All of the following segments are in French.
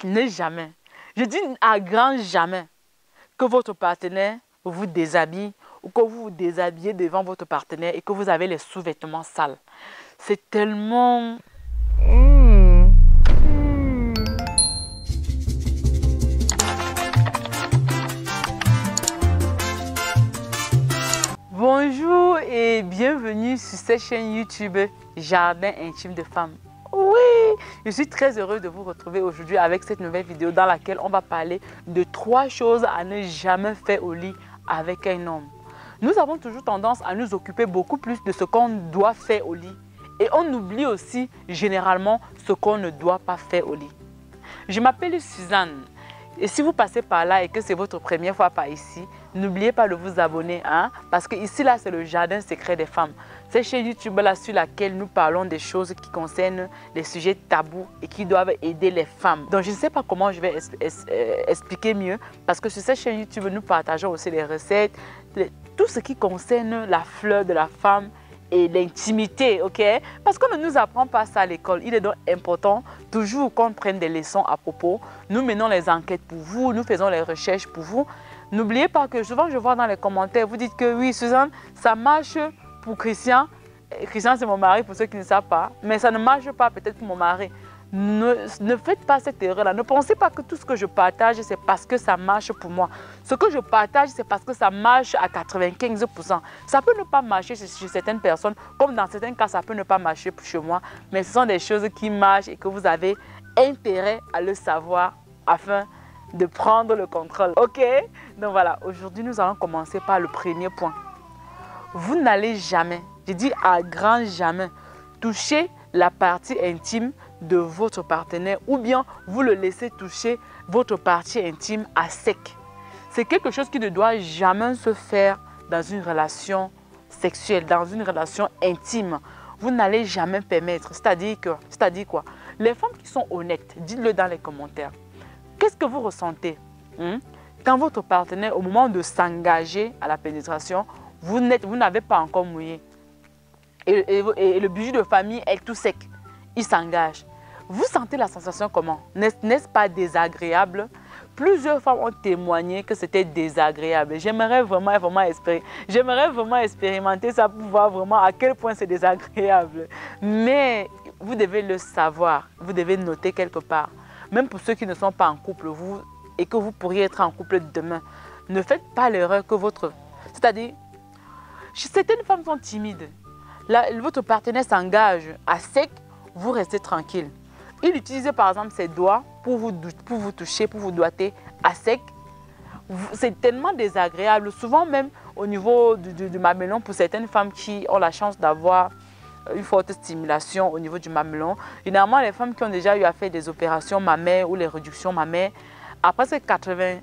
Ne jamais, je dis à grand jamais, que votre partenaire vous déshabille ou que vous vous déshabillez devant votre partenaire et que vous avez les sous-vêtements sales. C'est tellement... Bonjour et bienvenue sur cette chaîne YouTube Jardin Intime de Femmes. Oui, je suis très heureuse de vous retrouver aujourd'hui avec cette nouvelle vidéo dans laquelle on va parler de 3 choses à ne jamais faire au lit avec un homme. Nous avons toujours tendance à nous occuper beaucoup plus de ce qu'on doit faire au lit et on oublie aussi généralement ce qu'on ne doit pas faire au lit. Je m'appelle Suzanne et si vous passez par là et que c'est votre première fois par ici, n'oubliez pas de vous abonner, parce que ici là c'est le jardin secret des femmes. C'est chez YouTube là sur laquelle nous parlons des choses qui concernent les sujets tabous et qui doivent aider les femmes. Donc je ne sais pas comment je vais expliquer mieux parce que sur cette chaîne YouTube nous partageons aussi les recettes, tout ce qui concerne la fleur de la femme et l'intimité, ok? Parce qu'on ne nous apprend pas ça à l'école. Il est donc important toujours qu'on prenne des leçons à propos. Nous menons les enquêtes pour vous, nous faisons les recherches pour vous. N'oubliez pas que souvent je vois dans les commentaires, vous dites que oui, Suzanne, ça marche pour Christian. Christian, c'est mon mari pour ceux qui ne savent pas, mais ça ne marche pas peut-être pour mon mari. Ne faites pas cette erreur-là. Ne pensez pas que tout ce que je partage, c'est parce que ça marche pour moi. Ce que je partage, c'est parce que ça marche à 95%. Ça peut ne pas marcher chez certaines personnes, comme dans certains cas, ça peut ne pas marcher chez moi. Mais ce sont des choses qui marchent et que vous avez intérêt à le savoir afin de prendre le contrôle. Ok? Donc voilà, aujourd'hui, nous allons commencer par le premier point. Vous n'allez jamais, je dis à grand jamais, toucher la partie intime de votre partenaire ou bien vous le laissez toucher votre partie intime à sec. C'est quelque chose qui ne doit jamais se faire dans une relation sexuelle, dans une relation intime. Vous n'allez jamais permettre. C'est-à-dire quoi? Les femmes qui sont honnêtes, dites-le dans les commentaires. Qu'est-ce que vous ressentez quand votre partenaire, au moment de s'engager à la pénétration, vous n'avez pas encore mouillé et le bijou de famille est tout sec, il s'engage. Vous sentez la sensation comment? N'est-ce pas désagréable? Plusieurs femmes ont témoigné que c'était désagréable. J'aimerais vraiment expérimenter ça pour voir vraiment à quel point c'est désagréable. Mais vous devez le savoir, vous devez noter quelque part. Même pour ceux qui ne sont pas en couple, et que vous pourriez être en couple demain, ne faites pas l'erreur que c'est-à-dire, certaines femmes sont timides. Votre partenaire s'engage à sec, vous restez tranquille. Il utilise par exemple ses doigts pour vous toucher, pour vous doigter à sec. C'est tellement désagréable. Souvent même au niveau du mamelon, pour certaines femmes qui ont la chance d'avoir une forte stimulation au niveau du mamelon. Généralement, les femmes qui ont déjà eu à faire des opérations mammaires ou les réductions mammaires, après ces 99%,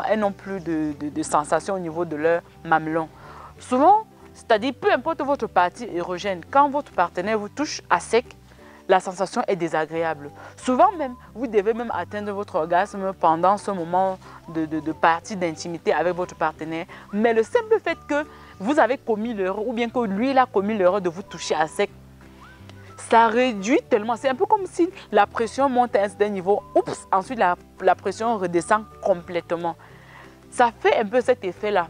elles n'ont plus de sensation au niveau de leur mamelon. Souvent, c'est-à-dire peu importe votre partie érogène, quand votre partenaire vous touche à sec, la sensation est désagréable. Souvent même, vous devez même atteindre votre orgasme pendant ce moment de partie d'intimité avec votre partenaire. Mais le simple fait que vous avez commis l'erreur ou bien que lui il a commis l'erreur de vous toucher à sec, ça réduit tellement. C'est un peu comme si la pression monte à un certain niveau. Oups, ensuite la pression redescend complètement. Ça fait un peu cet effet-là.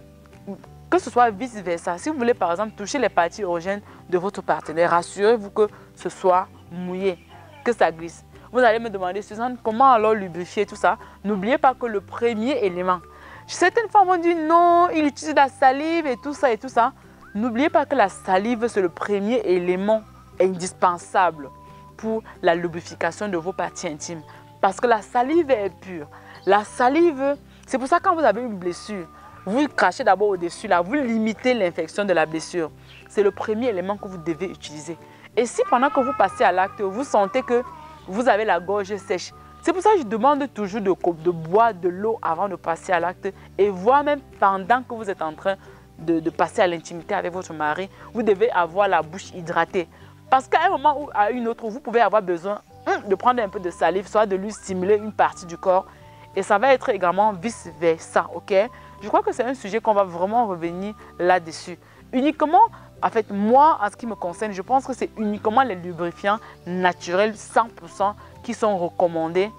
Que ce soit vice-versa. Si vous voulez par exemple toucher les parties érogènes de votre partenaire, rassurez-vous que ce soit mouillé, que ça glisse. Vous allez me demander, Suzanne, comment alors lubrifier tout ça? N'oubliez pas que le premier élément, certaines femmes vont dire non, il utilise la salive et tout ça et tout ça. N'oubliez pas que la salive, c'est le premier élément indispensable pour la lubrification de vos parties intimes. Parce que la salive est pure. La salive, c'est pour ça que quand vous avez une blessure, vous crachez d'abord au-dessus, là, vous limitez l'infection de la blessure. C'est le premier élément que vous devez utiliser. Et si pendant que vous passez à l'acte, vous sentez que vous avez la gorge sèche, c'est pour ça que je demande toujours de boire de l'eau avant de passer à l'acte et voire même pendant que vous êtes en train de passer à l'intimité avec votre mari, vous devez avoir la bouche hydratée. Parce qu'à un moment ou à une autre, vous pouvez avoir besoin de prendre un peu de salive, soit de lui stimuler une partie du corps. Et ça va être également vice-versa, ok? Je crois que c'est un sujet qu'on va vraiment revenir là-dessus. Uniquement, en fait, moi, en ce qui me concerne, je pense que c'est uniquement les lubrifiants naturels 100% qui sont recommandés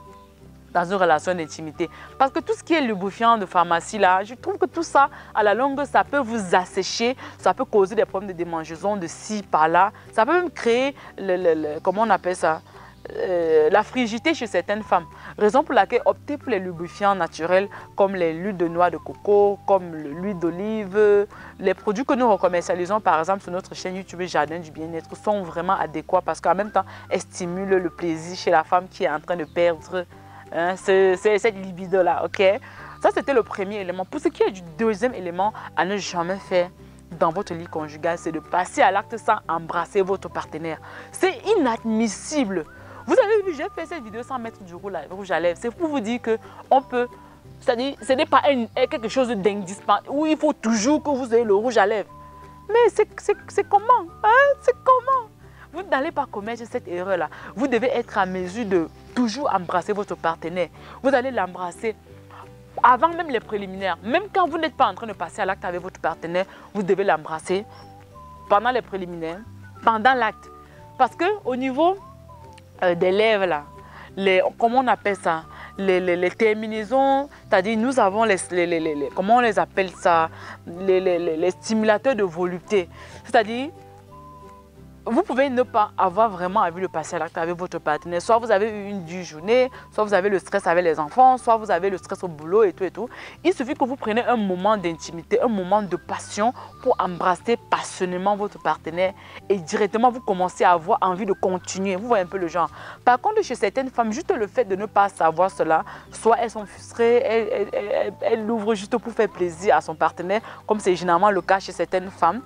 dans une relation d'intimité. Parce que tout ce qui est lubrifiant de pharmacie, là, je trouve que tout ça, à la longue, ça peut vous assécher, ça peut causer des problèmes de démangeaison, de ci, par là. Ça peut même créer, comment on appelle ça, la frigidité chez certaines femmes. Raison pour laquelle opter pour les lubrifiants naturels comme l'huile de noix de coco, comme l'huile d'olive, les produits que nous commercialisons par exemple sur notre chaîne YouTube Jardin du Bien-être sont vraiment adéquats parce qu'en même temps, elles stimulent le plaisir chez la femme qui est en train de perdre cette libido-là, ok? Ça, c'était le premier élément. Pour ce qui est du deuxième élément à ne jamais faire dans votre lit conjugal, c'est de passer à l'acte sans embrasser votre partenaire. C'est inadmissible. Vous avez vu, j'ai fait cette vidéo sans mettre du rouge à lèvres. C'est pour vous dire qu'on peut, c'est-à-dire, ce n'est pas quelque chose d'indispensable où il faut toujours que vous ayez le rouge à lèvres. Mais c'est comment, hein? C'est comment? Vous n'allez pas commettre cette erreur-là. Vous devez être à mesure de toujours embrasser votre partenaire. Vous allez l'embrasser avant même les préliminaires. Même quand vous n'êtes pas en train de passer à l'acte avec votre partenaire, vous devez l'embrasser pendant les préliminaires, pendant l'acte. Parce qu'au niveau des lèvres, là, comment on appelle ça, les terminaisons, c'est-à-dire nous avons comment on les appelle ça, les stimulateurs de volupté. C'est-à-dire, vous pouvez ne pas avoir vraiment envie de passer à l'acte avec votre partenaire. Soit vous avez eu une dure journée, soit vous avez le stress avec les enfants, soit vous avez le stress au boulot et tout et tout. Il suffit que vous preniez un moment d'intimité, un moment de passion pour embrasser passionnément votre partenaire et directement vous commencez à avoir envie de continuer. Vous voyez un peu le genre. Par contre, chez certaines femmes, juste le fait de ne pas savoir cela, soit elles sont frustrées, elles l'ouvrent juste pour faire plaisir à son partenaire, comme c'est généralement le cas chez certaines femmes.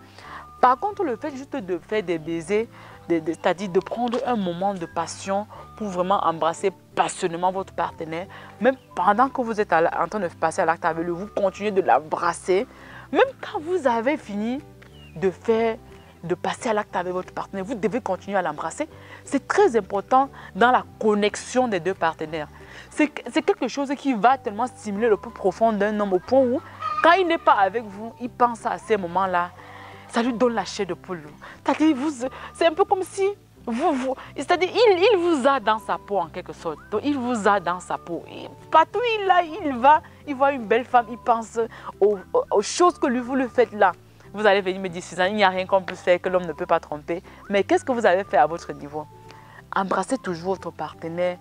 Par contre, le fait juste de faire des baisers, c'est-à-dire de prendre un moment de passion pour vraiment embrasser passionnément votre partenaire, même pendant que vous êtes en train de passer à l'acte avec lui, vous continuez de l'embrasser, même quand vous avez fini de passer à l'acte avec votre partenaire, vous devez continuer à l'embrasser. C'est très important dans la connexion des deux partenaires. C'est quelque chose qui va tellement stimuler le plus profond d'un homme au point où, quand il n'est pas avec vous, il pense à ces moments-là. Ça lui donne la chair de poule. C'est un peu comme si c'est-à-dire il vous a dans sa peau en quelque sorte. Donc, il vous a dans sa peau. Et partout il voit une belle femme, il pense aux choses que vous lui faites là. Vous allez venir me dire, Suzanne, il n'y a rien qu'on peut faire, que l'homme ne peut pas tromper. Mais qu'est-ce que vous avez fait à votre niveau? Embrassez toujours votre partenaire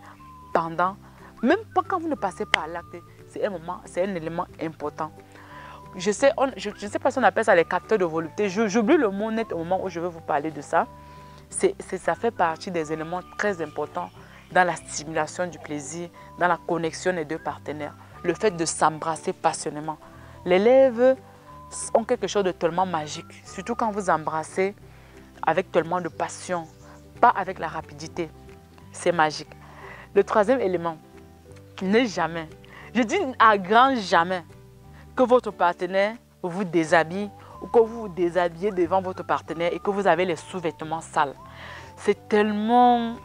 pendant, même pas quand vous ne passez pas à l'acte. C'est un élément important. Je ne sais pas si on appelle ça les capteurs de volupté. J'oublie le mot net au moment où je veux vous parler de ça. Ça fait partie des éléments très importants dans la stimulation du plaisir, dans la connexion des deux partenaires. Le fait de s'embrasser passionnément. Les lèvres ont quelque chose de tellement magique, surtout quand vous embrassez avec tellement de passion, pas avec la rapidité. C'est magique. Le troisième élément, ne jamais, je dis à grand jamais, que votre partenaire vous déshabille ou que vous vous déshabillez devant votre partenaire et que vous avez les sous-vêtements sales. C'est tellement...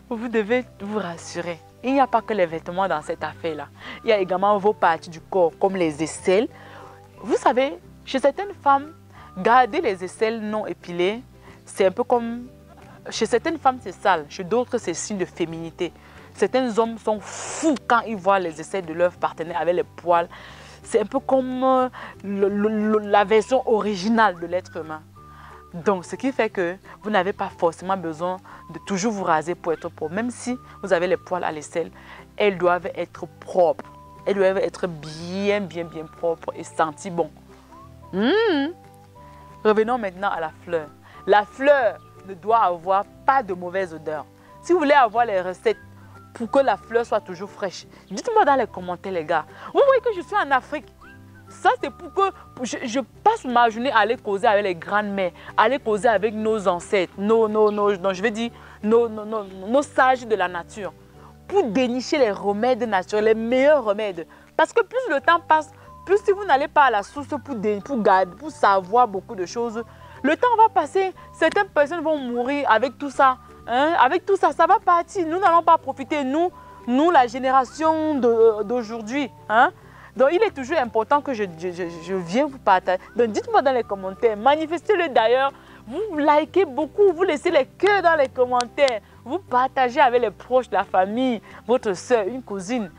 Vous devez vous rassurer. Il n'y a pas que les vêtements dans cette affaire-là. Il y a également vos parties du corps, comme les aisselles. Vous savez, chez certaines femmes, garder les aisselles non épilées, c'est un peu comme... Chez certaines femmes, c'est sale. Chez d'autres, c'est signe de féminité. Certains hommes sont fous quand ils voient les aisselles de leur partenaire avec les poils. C'est un peu comme la version originale de l'être humain. Donc, ce qui fait que vous n'avez pas forcément besoin de toujours vous raser pour être propre. Même si vous avez les poils à l'aisselle, elles doivent être propres. Elles doivent être bien propres et sentir bon. Revenons maintenant à la fleur. La fleur ne doit avoir pas de mauvaise odeur. Si vous voulez avoir les recettes pour que la fleur soit toujours fraîche, dites-moi dans les commentaires, les gars. Vous voyez que je suis en Afrique. Ça, c'est pour que je passe ma journée à aller causer avec les grandes-mères, aller causer avec nos ancêtres, nos sages de la nature, pour dénicher les remèdes naturels, les meilleurs remèdes. Parce que plus le temps passe, plus si vous n'allez pas à la source pour savoir beaucoup de choses, le temps va passer, certaines personnes vont mourir avec tout ça. Hein? Avec tout ça, ça va partir. Nous n'allons pas profiter, nous la génération d'aujourd'hui. Hein? Donc, il est toujours important que je vienne vous partager. Donc, dites-moi dans les commentaires, manifestez-le d'ailleurs. Vous likez beaucoup, vous laissez les cœurs dans les commentaires. Vous partagez avec les proches, la famille, votre soeur, une cousine,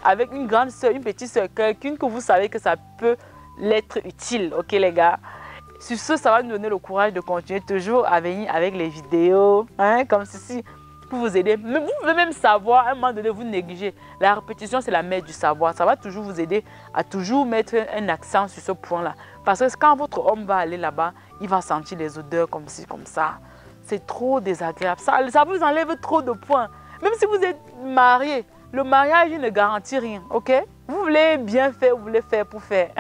avec une grande soeur, une petite soeur, quelqu'un que vous savez que ça peut l'être utile, ok les gars? Sur ce, ça va nous donner le courage de continuer toujours à venir avec les vidéos, comme ceci, pour vous aider. Mais vous pouvez même savoir, à un moment donné, vous négligez. La répétition, c'est la mère du savoir. Ça va toujours vous aider à toujours mettre un accent sur ce point-là. Parce que quand votre homme va aller là-bas, il va sentir les odeurs comme ci, comme ça. C'est trop désagréable. Ça vous enlève trop de points. Même si vous êtes marié, le mariage ne garantit rien, ok? Vous voulez bien faire, vous voulez faire pour faire.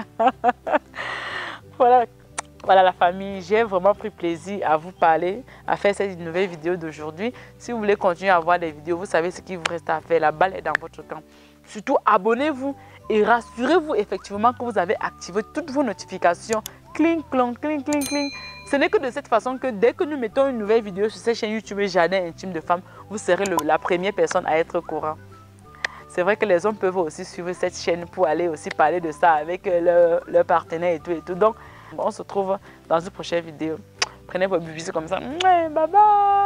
Voilà la famille, j'ai vraiment pris plaisir à vous parler, à faire cette nouvelle vidéo d'aujourd'hui. Si vous voulez continuer à voir des vidéos, vous savez ce qu'il vous reste à faire. La balle est dans votre camp. Surtout, abonnez-vous et rassurez-vous effectivement que vous avez activé toutes vos notifications. Cling, clong, cling, cling, cling. Ce n'est que de cette façon que dès que nous mettons une nouvelle vidéo sur cette chaîne YouTube Jardin Intime de Femmes, vous serez la première personne à être au courant. C'est vrai que les hommes peuvent aussi suivre cette chaîne pour aller aussi parler de ça avec leur partenaire et tout. Donc, on se retrouve dans une prochaine vidéo. Prenez vos bisous comme ça. Bye bye.